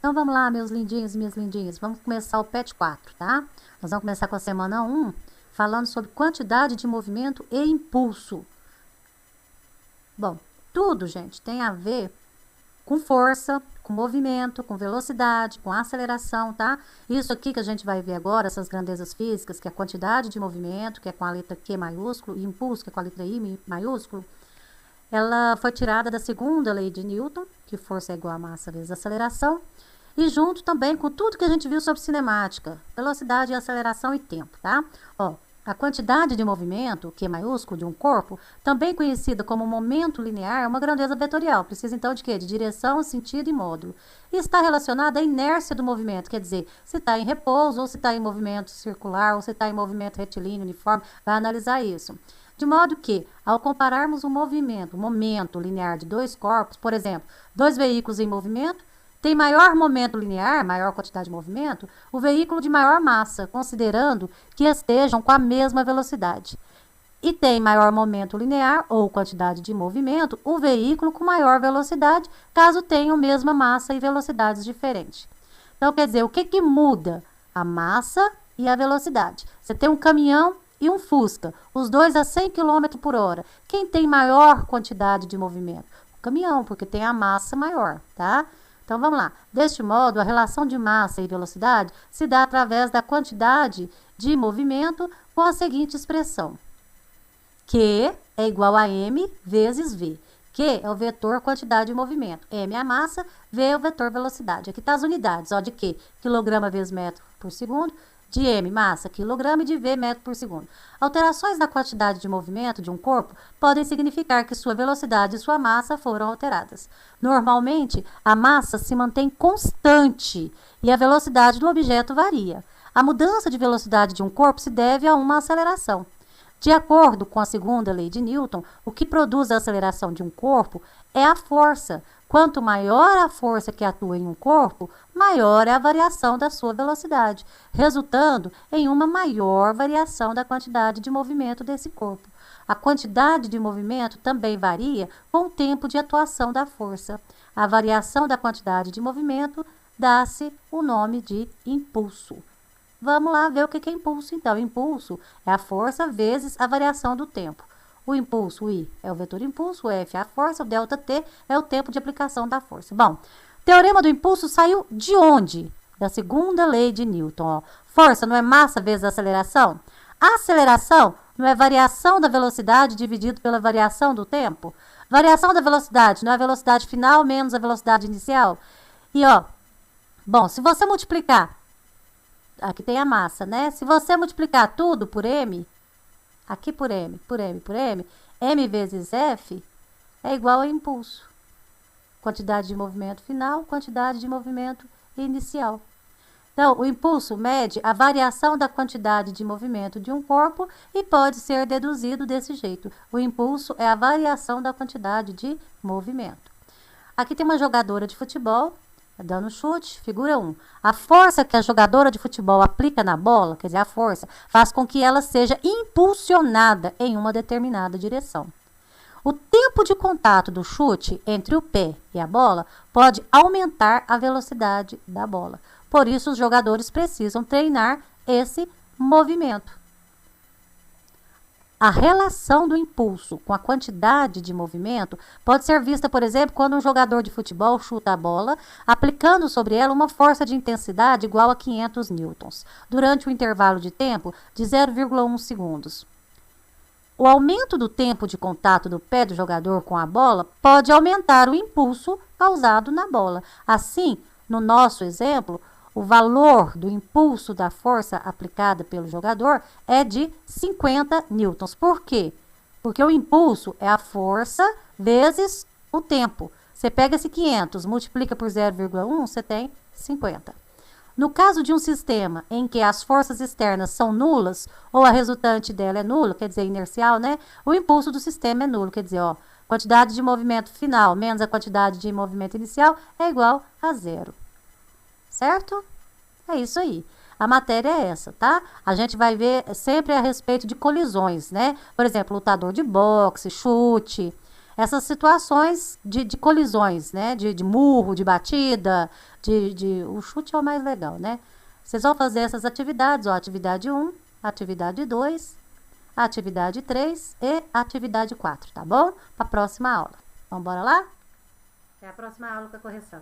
Então vamos lá, meus lindinhos e minhas lindinhas. Vamos começar o PET 4, tá? Nós vamos começar com a semana 1, falando sobre quantidade de movimento e impulso. Bom, tudo, gente, tem a ver com força, com movimento, com velocidade, com aceleração, tá? Isso aqui que a gente vai ver agora, essas grandezas físicas, que é a quantidade de movimento, que é com a letra Q maiúsculo, e impulso, que é com a letra I maiúsculo, ela foi tirada da segunda lei de Newton, que força é igual a massa vezes aceleração, e junto também com tudo que a gente viu sobre cinemática, velocidade, aceleração e tempo, tá? Ó, a quantidade de movimento, Q maiúsculo, de um corpo, também conhecida como momento linear, é uma grandeza vetorial. Precisa então de quê? De direção, sentido e módulo. E está relacionada à inércia do movimento, quer dizer, se está em repouso, ou se está em movimento circular, ou se está em movimento retilíneo, uniforme, vai analisar isso. De modo que, ao compararmos o momento linear de dois corpos, por exemplo, dois veículos em movimento, tem maior momento linear, maior quantidade de movimento, o veículo de maior massa, considerando que estejam com a mesma velocidade. E tem maior momento linear, ou quantidade de movimento, o veículo com maior velocidade, caso tenham mesma massa e velocidades diferentes. Então, quer dizer, o que muda? A massa e a velocidade. Você tem um caminhão e um Fusca, os dois a 100 km por hora. Quem tem maior quantidade de movimento? O caminhão, porque tem a massa maior, tá? Então, vamos lá. Deste modo, a relação de massa e velocidade se dá através da quantidade de movimento com a seguinte expressão. Q é igual a M vezes V. Q é o vetor quantidade de movimento. M é a massa, V é o vetor velocidade. Aqui está as unidades, ó, de Q, quilograma vezes metro por segundo, de M, massa, quilograma, e de V, metro por segundo. Alterações na quantidade de movimento de um corpo podem significar que sua velocidade e sua massa foram alteradas. Normalmente, a massa se mantém constante e a velocidade do objeto varia. A mudança de velocidade de um corpo se deve a uma aceleração. De acordo com a segunda lei de Newton, o que produz a aceleração de um corpo é a força. Quanto maior a força que atua em um corpo, maior é a variação da sua velocidade, resultando em uma maior variação da quantidade de movimento desse corpo. A quantidade de movimento também varia com o tempo de atuação da força. A variação da quantidade de movimento dá-se o nome de impulso. Vamos lá ver o que é impulso, então. Impulso é a força vezes a variação do tempo. O impulso, o I, é o vetor impulso, o F é a força, o delta T é o tempo de aplicação da força. Bom, o teorema do impulso saiu de onde? Da segunda lei de Newton. Ó. Força não é massa vezes aceleração? A aceleração não é variação da velocidade dividido pela variação do tempo? Variação da velocidade não é a velocidade final menos a velocidade inicial? E, ó, bom, se você multiplicar, aqui tem a massa, né? Se você multiplicar tudo por M, aqui por M, M vezes F é igual a impulso. Quantidade de movimento final, quantidade de movimento inicial. Então, o impulso mede a variação da quantidade de movimento de um corpo e pode ser deduzido desse jeito. O impulso é a variação da quantidade de movimento. Aqui tem uma jogadora de futebol dando chute, figura 1. A força que a jogadora de futebol aplica na bola, quer dizer, a força, faz com que ela seja impulsionada em uma determinada direção. O tempo de contato do chute entre o pé e a bola pode aumentar a velocidade da bola. Por isso, os jogadores precisam treinar esse movimento. A relação do impulso com a quantidade de movimento pode ser vista, por exemplo, quando um jogador de futebol chuta a bola, aplicando sobre ela uma força de intensidade igual a 500 newtons, durante um intervalo de tempo de 0,1 segundos. O aumento do tempo de contato do pé do jogador com a bola pode aumentar o impulso causado na bola. Assim, no nosso exemplo, o valor do impulso da força aplicada pelo jogador é de 50 newtons. Por quê? Porque o impulso é a força vezes o tempo. Você pega esse 500, multiplica por 0,1, você tem 50. No caso de um sistema em que as forças externas são nulas, ou a resultante dela é nula, quer dizer, inercial, né? O impulso do sistema é nulo, quer dizer, ó, quantidade de movimento final menos a quantidade de movimento inicial é igual a zero. Certo? É isso aí. A matéria é essa, tá? A gente vai ver sempre a respeito de colisões, né? Por exemplo, lutador de boxe, chute. essas situações de colisões, né? De murro, de batida, o chute é o mais legal, né? Vocês vão fazer essas atividades, ó, atividade 1, atividade 2, atividade 3 e atividade 4, tá bom? Para a próxima aula. Vamos embora lá? Até a próxima aula com a correção.